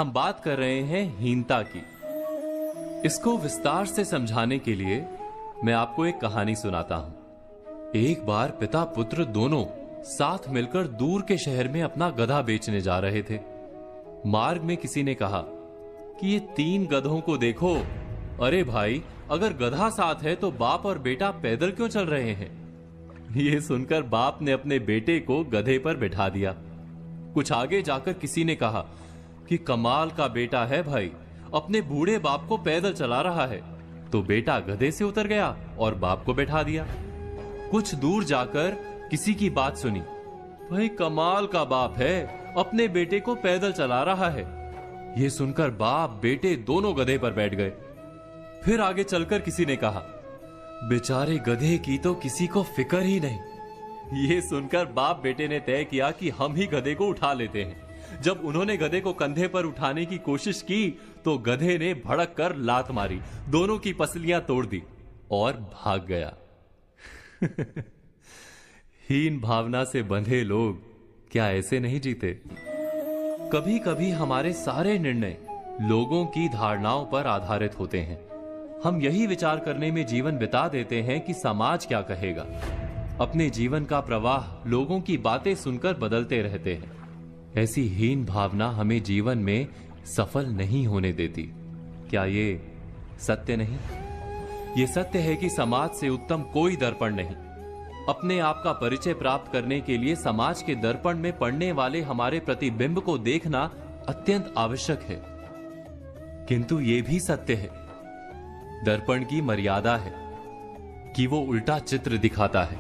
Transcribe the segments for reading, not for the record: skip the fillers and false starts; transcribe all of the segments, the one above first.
हम बात कर रहे हैं हीनता की। इसको विस्तार से समझाने के लिए मैं आपको एक कहानी सुनाता हूं। एक बार पिता पुत्र दोनों साथ मिलकर दूर के शहर में अपना गधा बेचने जा रहे थे। मार्ग में किसी ने कहा कि ये 3 गधों को देखो। अरे भाई, अगर गधा साथ है तो बाप और बेटा पैदल क्यों चल रहे हैं? ये सुनकर बाप ने अपने बेटे को गधे पर बिठा दिया। कुछ आगे जाकर किसी ने कहा कि कमाल का बेटा है भाई, अपने बूढ़े बाप को पैदल चला रहा है। तो बेटा गधे से उतर गया और बाप को बैठा दिया। कुछ दूर जाकर किसी की बात सुनी, भाई कमाल का बाप है, अपने बेटे को पैदल चला रहा है। यह सुनकर बाप बेटे दोनों गधे पर बैठ गए। फिर आगे चलकर किसी ने कहा, बेचारे गधे की तो किसी को फिक्र ही नहीं। यह सुनकर बाप बेटे ने तय किया कि हम ही गधे को उठा लेते हैं। जब उन्होंने गधे को कंधे पर उठाने की कोशिश की तो गधे ने भड़क कर लात मारी, दोनों की पसलियां तोड़ दी और भाग गया। हीन भावना से बंधे लोग क्या ऐसे नहीं जीते? कभी कभी हमारे सारे निर्णय लोगों की धारणाओं पर आधारित होते हैं। हम यही विचार करने में जीवन बिता देते हैं कि समाज क्या कहेगा। अपने जीवन का प्रवाह लोगों की बातें सुनकर बदलते रहते हैं। ऐसी हीन भावना हमें जीवन में सफल नहीं होने देती। क्या ये सत्य नहीं? ये सत्य है कि समाज से उत्तम कोई दर्पण नहीं। अपने आप का परिचय प्राप्त करने के लिए समाज के दर्पण में पड़ने वाले हमारे प्रतिबिंब को देखना अत्यंत आवश्यक है। किंतु यह भी सत्य है, दर्पण की मर्यादा है कि वो उल्टा चित्र दिखाता है।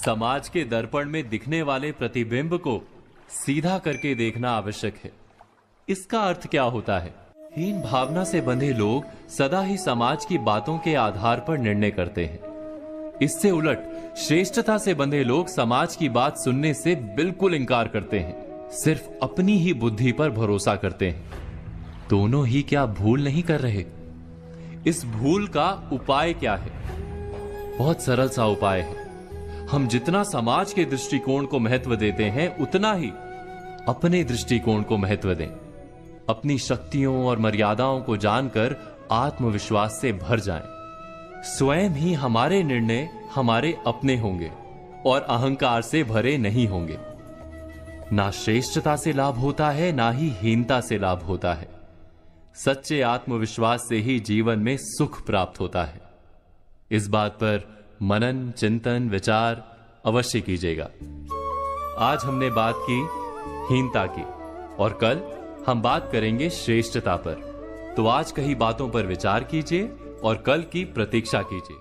समाज के दर्पण में दिखने वाले प्रतिबिंब को सीधा करके देखना आवश्यक है। इसका अर्थ क्या होता है? हीन भावना से बंधे लोग सदा ही समाज की बातों के आधार पर निर्णय करते हैं। इससे उलट श्रेष्ठता से बंधे लोग समाज की बात सुनने से बिल्कुल इनकार करते हैं, सिर्फ अपनी ही बुद्धि पर भरोसा करते हैं। दोनों ही क्या भूल नहीं कर रहे? इस भूल का उपाय क्या है? बहुत सरल सा उपाय है। हम जितना समाज के दृष्टिकोण को महत्व देते हैं, उतना ही अपने दृष्टिकोण को महत्व दें। अपनी शक्तियों और मर्यादाओं को जानकर आत्मविश्वास से भर जाएं। स्वयं ही हमारे निर्णय हमारे अपने होंगे और अहंकार से भरे नहीं होंगे। ना श्रेष्ठता से लाभ होता है, ना ही हीनता से लाभ होता है। सच्चे आत्मविश्वास से ही जीवन में सुख प्राप्त होता है। इस बात पर मनन, चिंतन, विचार अवश्य कीजिएगा। आज हमने बात की हीनता की और कल हम बात करेंगे श्रेष्ठता पर। तो आज कही बातों पर विचार कीजिए और कल की प्रतीक्षा कीजिए।